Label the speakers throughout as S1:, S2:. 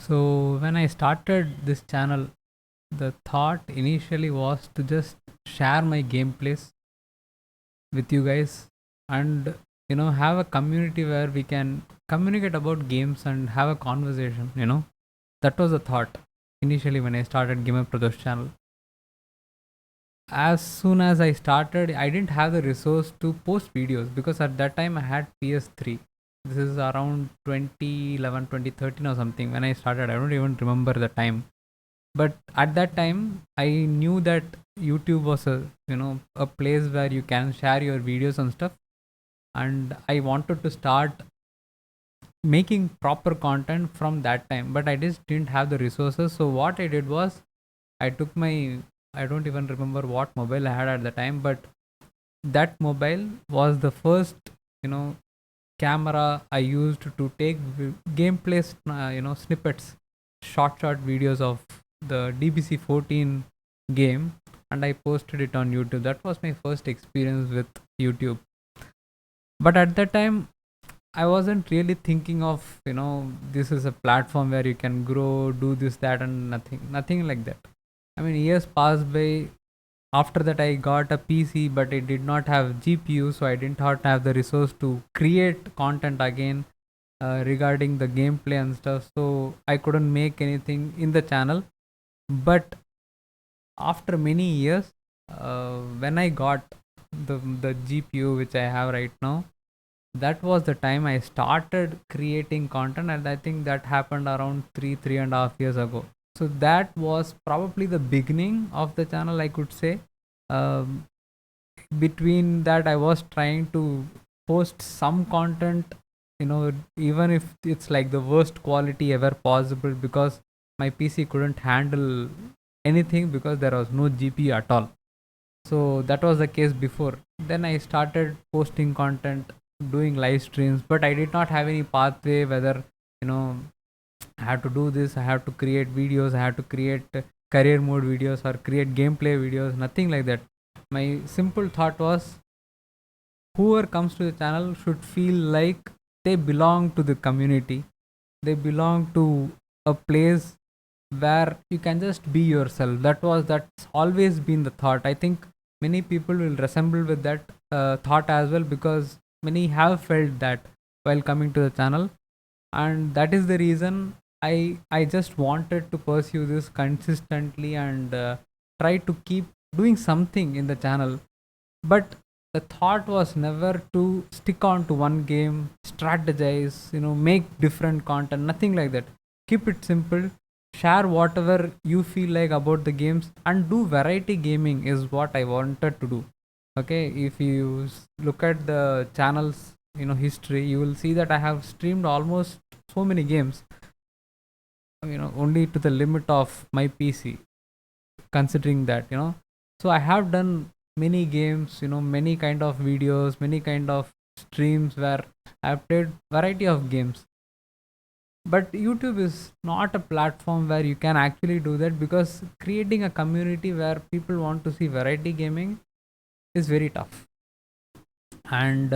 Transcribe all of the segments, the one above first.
S1: So when I started this channel, the thought initially was to just share my gameplays with you guys and have a community where we can communicate about games and have a conversation. That was the thought initially when I started Gamer Pradosh channel. As soon as I started, I didn't have the resource to post videos because at that time I had PS3. This is around 2011, 2013 or something when I started. I don't even remember the time. But at that time, I knew that YouTube was a place where you can share your videos and stuff. And I wanted to start making proper content from that time, but I just didn't have the resources. So what I did was I took my, I don't even remember what mobile I had at the time, but that mobile was the first you know camera I used to take gameplay snippets, short videos of the DBC 14 game, and I posted it on YouTube. That was my first experience with YouTube. But at that time I wasn't really thinking of, this is a platform where you can grow, do this, that, and nothing like that. I mean, years passed by. After that, I got a PC, but it did not have GPU, so I didn't have the resource to create content again regarding the gameplay and stuff. So I couldn't make anything in the channel. But after many years, when I got the GPU which I have right now, that was the time I started creating content, and I think that happened around 3.5 years ago. So that was probably the beginning of the channel, I could say. um, Between that, I was trying to post some content, even if it's like the worst quality ever possible, because my PC couldn't handle anything because there was no GPU at all. So that was the case before. Then I started posting content, doing live streams, but I did not have any pathway whether you know I have to do this, I have to create videos, I have to create career mode videos or create gameplay videos, nothing like that. My simple thought was whoever comes to the channel should feel like they belong to the community. They belong to a place where you can just be yourself. That's always been the thought. I think many people will resemble with that thought as well, because many have felt that while coming to the channel, and that is the reason I just wanted to pursue this consistently and try to keep doing something in the channel. But the thought was never to stick on to one game, strategize, make different content, nothing like that. Keep it simple, share whatever you feel like about the games, and do variety gaming is what I wanted to do. Okay, if you look at the channel's history, you will see that I have streamed almost so many games, only to the limit of my PC, considering that. So I have done many games, many kind of videos, many kind of streams where I've played variety of games. But YouTube is not a platform where you can actually do that, because creating a community where people want to see variety gaming is very tough. And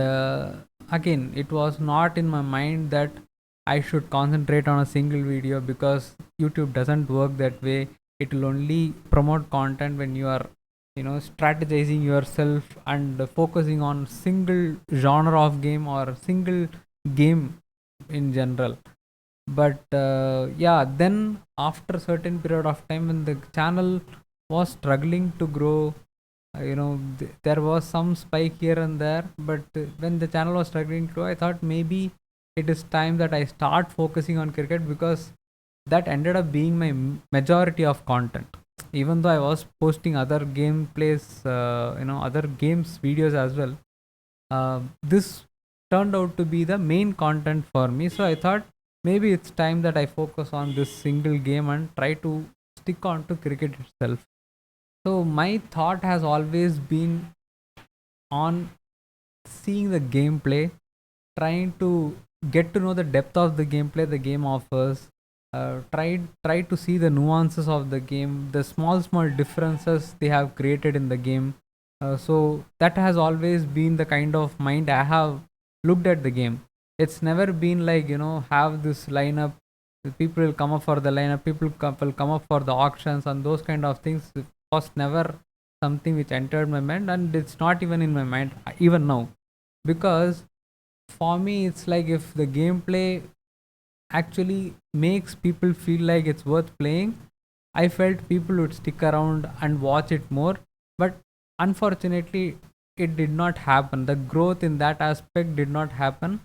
S1: again, it was not in my mind that I should concentrate on a single video, because YouTube doesn't work that way. It will only promote content when you are strategizing yourself and focusing on single genre of game or single game in general. But yeah, then after a certain period of time, when the channel was struggling to grow, there was some spike here and there. But when the channel was struggling to grow, I thought maybe it is time that I start focusing on cricket, because that ended up being my majority of content. Even though I was posting other gameplays, other games videos as well, this turned out to be the main content for me. So I thought maybe it's time that I focus on this single game and try to stick on to cricket itself. So my thought has always been on seeing the gameplay, trying to get to know the depth of the gameplay the game offers, try to see the nuances of the game, the small differences they have created in the game. So that has always been the kind of mind I have looked at the game. It's never been like have this lineup, People will come up for the lineup, people will come up for the auctions, and those kind of things was never something which entered my mind, and it's not even in my mind even now. Because for me, it's like if the gameplay actually makes people feel like it's worth playing, I felt people would stick around and watch it more. But unfortunately, it did not happen. The growth in that aspect did not happen,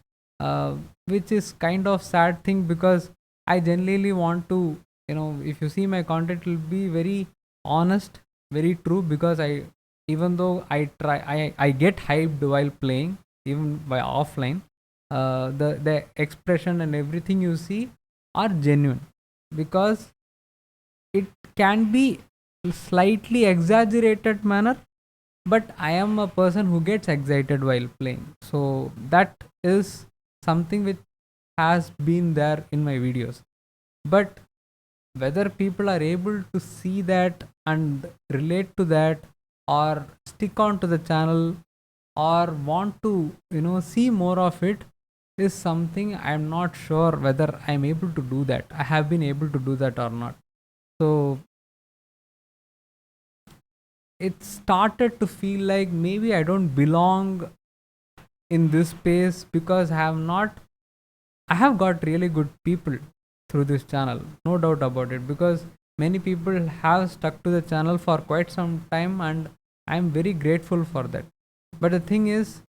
S1: which is kind of sad thing, because I genuinely want to, if you see my content, it will be very honest, very true, because even though I get hyped while playing, even by offline, the expression and everything you see are genuine, because it can be slightly exaggerated manner, but I am a person who gets excited while playing, so that is something which has been there in my videos. But whether people are able to see that and relate to that, or stick on to the channel, or want to see more of it, is something I'm not sure whether I'm able to do that. I have been able to do that or not. So it started to feel like maybe I don't belong in this space, because I have got really good people through this channel, no doubt about it, because many people have stuck to the channel for quite some time, and I'm very grateful for that. But the thing is,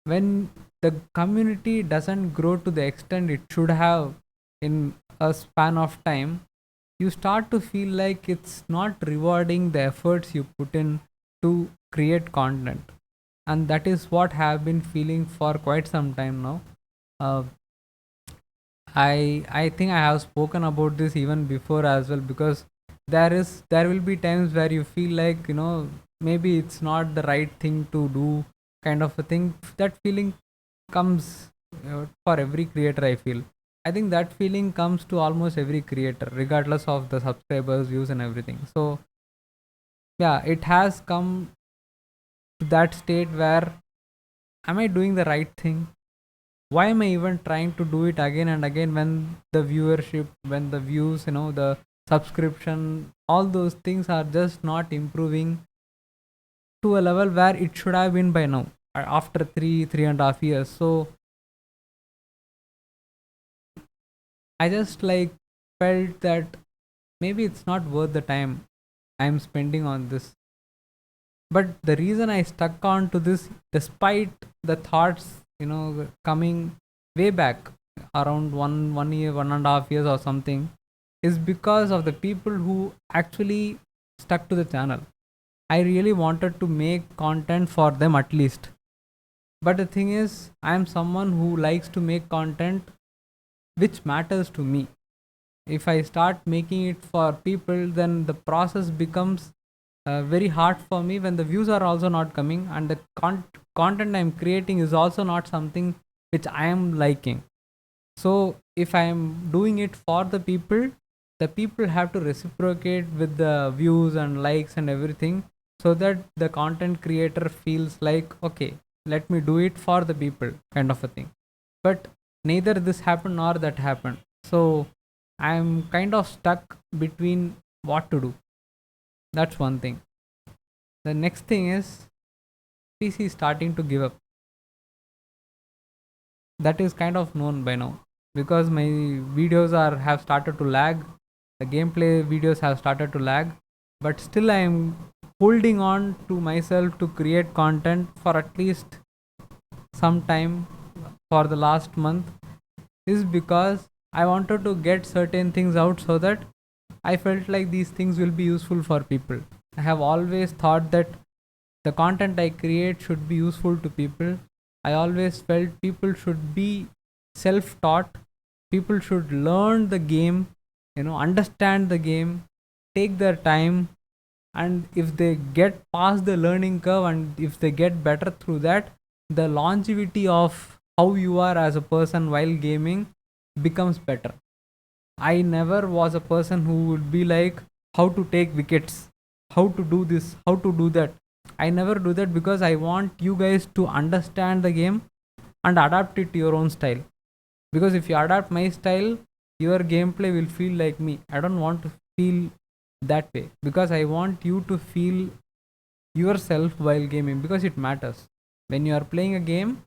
S1: when the community doesn't grow to the extent it should have in a span of time, you start to feel like it's not rewarding the efforts you put in to create content. And that is what I have been feeling for quite some time now. uh, I think I have spoken about this even before as well, because there will be times where you feel like maybe it's not the right thing to do, kind of a thing. That feeling comes for every creator, I feel. I think that feeling comes to almost every creator, regardless of the subscribers, views, and everything. So yeah, it has come to that state where, am I doing the right thing? Why am I even trying to do it again and again, when the viewership, when the views, the subscription, all those things are just not improving to a level where it should have been by now, after 3.5 years. So I just like felt that maybe it's not worth the time I'm spending on this. But the reason I stuck on to this, despite the thoughts, coming way back around 1 year, 1.5 years or something, is because of the people who actually stuck to the channel. I really wanted to make content for them at least. But the thing is, I am someone who likes to make content which matters to me. If I start making it for people, then the process becomes very hard for me, when the views are also not coming, and the content I'm creating is also not something which I am liking. So if I am doing it for the people have to reciprocate with the views and likes and everything, so that the content creator feels like, okay, let me do it for the people, kind of a thing. But neither this happened nor that happened. So I'm kind of stuck between what to do. That's one thing. The next thing is, PC starting to give up. That is kind of known by now, because my videos have started to lag. The gameplay videos have started to lag, but still I am holding on to myself to create content for at least some time for the last month, is because I wanted to get certain things out, so that I felt like these things will be useful for people. I have always thought that the content I create should be useful to people. I always felt people should be self taught. People should learn the game, understand the game, take their time, and if they get past the learning curve, and if they get better through that, the longevity of how you are as a person while gaming becomes better. I never was a person who would be like, how to take wickets, how to do this, how to do that. I never do that, because I want you guys to understand the game and adapt it to your own style. Because if you adapt my style, your gameplay will feel like me. I don't want to feel that way, because I want you to feel yourself while gaming, because it matters. When you are playing a game,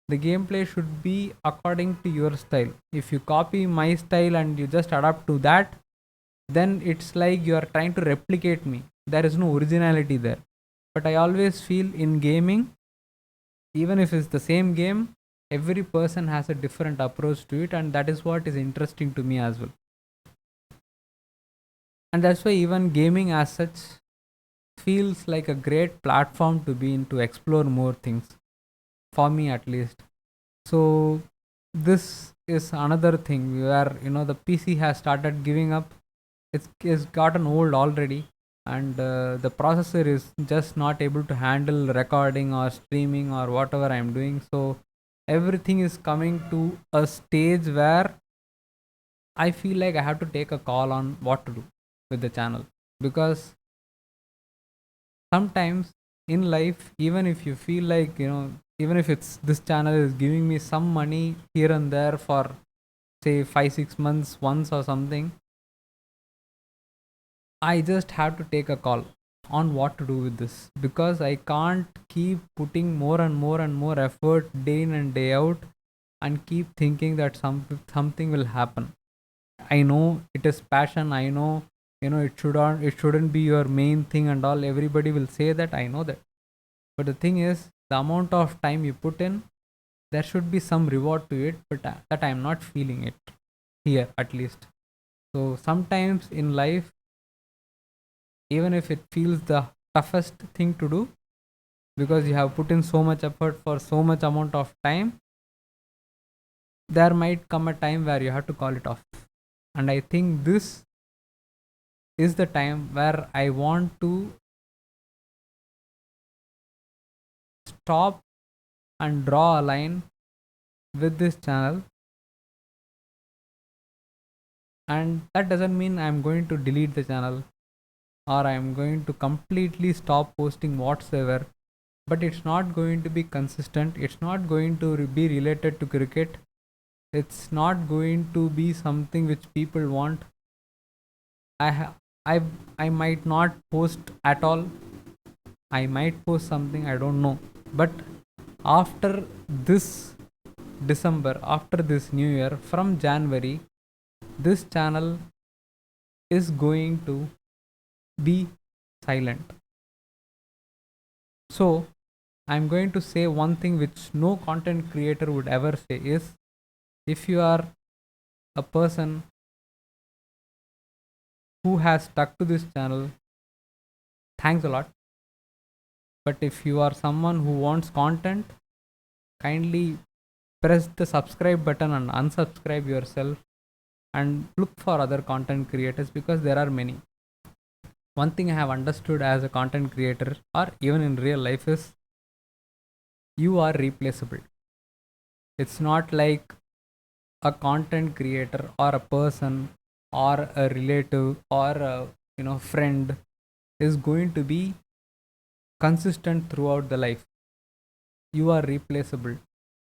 S1: the gameplay should be according to your style. If you copy my style and you just adapt to that, then it's like you are trying to replicate me. There is no originality there. But I always feel in gaming, even if it's the same game, every person has a different approach to it, and that is what is interesting to me as well. And that's why even gaming as such feels like a great platform to be in, to explore more things, for me at least. So this is another thing where, the PC has started giving up. It's gotten old already, and the processor is just not able to handle recording or streaming or whatever I'm doing. So everything is coming to a stage where I feel like I have to take a call on what to do with the channel, because sometimes in life, even if you feel like, even if it's this channel is giving me some money here and there for say 5-6 months once or something, I just have to take a call on what to do with this, because I can't keep putting more and more and more effort day in and day out and keep thinking that something will happen. I know it is passion. I know, it shouldn't be your main thing and all. Everybody will say that. I know that. But the thing is, the amount of time you put in, there should be some reward to it, but that I'm not feeling it here, at least. So sometimes in life, even if it feels the toughest thing to do, because you have put in so much effort for so much amount of time, there might come a time where you have to call it off. And I think this is the time where I want to stop and draw a line with this channel. And that doesn't mean I'm going to delete the channel or I'm going to completely stop posting whatsoever, but it's not going to be consistent. It's not going to be related to cricket. It's not going to be something which people want. I might not post at all. I might post something, I don't know. But after this December, after this new year, from January, this channel is going to be silent. So I'm going to say one thing which no content creator would ever say is, if you are a person who has stuck to this channel, thanks a lot. But if you are someone who wants content, kindly press the subscribe button and unsubscribe yourself and look for other content creators, because there are many. One thing I have understood as a content creator, or even in real life, is you are replaceable. It's not like a content creator or a person or a relative or a friend is going to be consistent throughout the life. You are replaceable.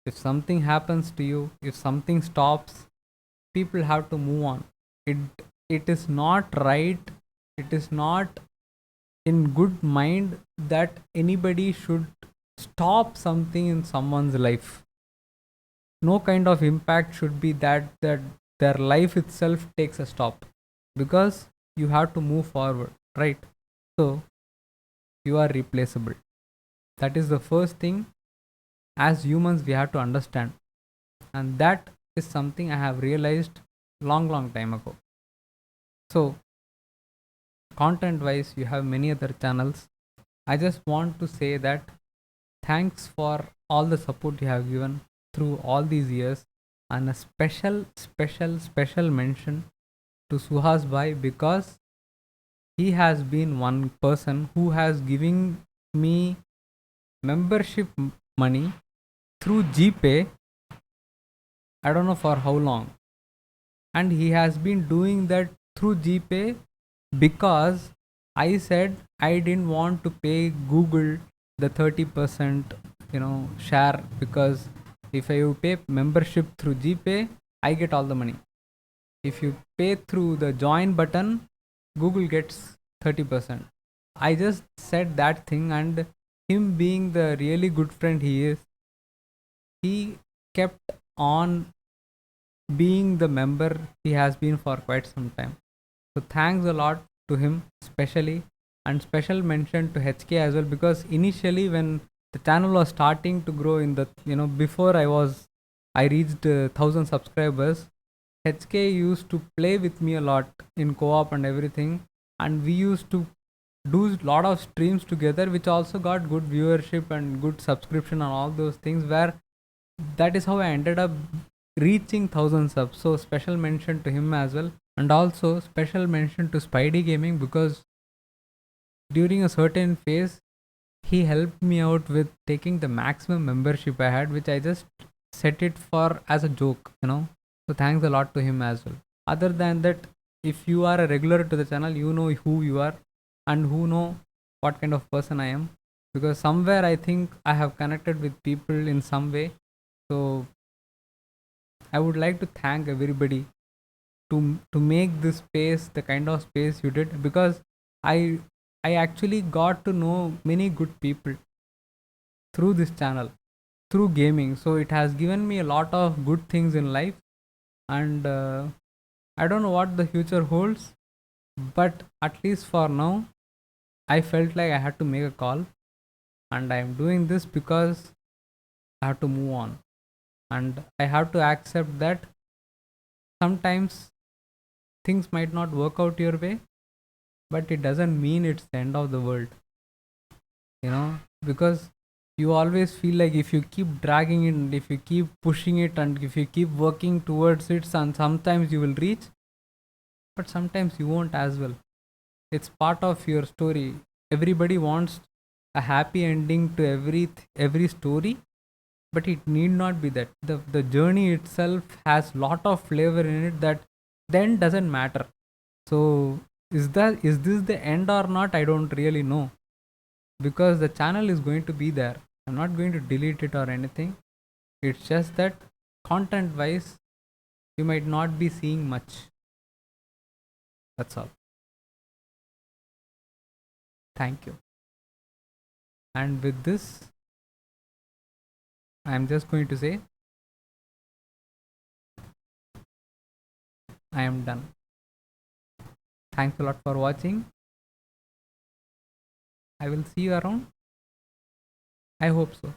S1: If something happens to you, if something stops, people have to move on. It is not right, it is not in good mind that anybody should stop something in someone's life. No kind of impact should be that their life itself takes a stop, because you have to move forward, right? So you are replaceable. That is the first thing as humans we have to understand, and that is something I have realized long time ago. So content wise, you have many other channels. I just want to say that thanks for all the support you have given through all these years, and a special mention to Suhas Bhai, because he has been one person who has given me membership money through GPay. I don't know for how long, and he has been doing that through GPay because I said I didn't want to pay Google the 30% share, because if I pay membership through GPay, I get all the money. If you pay through the join button, Google gets 30%. I just said that thing, and him being the really good friend he is, he kept on being the member he has been for quite some time. So thanks a lot to him, especially, and special mention to HK as well, because initially when the channel was starting to grow in the, before I reached 1000 subscribers, HK used to play with me a lot in co-op and everything, and we used to do a lot of streams together, which also got good viewership and good subscription and all those things, where that is how I ended up reaching 1000 subs. So special mention to him as well, and also special mention to Spidey Gaming, because during a certain phase he helped me out with taking the maximum membership I had, which I just set it for as a joke. So thanks a lot to him as well. Other than that, if you are a regular to the channel, you know who you are and who know what kind of person I am, because somewhere I think I have connected with people in some way. So I would like to thank everybody to make this space the kind of space you did, because I I actually got to know many good people through this channel, through gaming. So it has given me a lot of good things in life, and I don't know what the future holds, but at least for now, I felt like I had to make a call, and I am doing this because I have to move on, and I have to accept that sometimes things might not work out your way, but it doesn't mean it's the end of the world, because you always feel like if you keep dragging it, and if you keep pushing it, and if you keep working towards it, and sometimes you will reach, but sometimes you won't as well. It's part of your story. Everybody wants a happy ending to every story, but it need not be that. The journey itself has lot of flavor in it that then doesn't matter. So is this the end or not? I don't really know, because the channel is going to be there. I'm not going to delete it or anything. It's just that content wise, you might not be seeing much. That's all. Thank you. And with this, I'm just going to say I am done. Thanks a lot for watching. I will see you around. I hope so.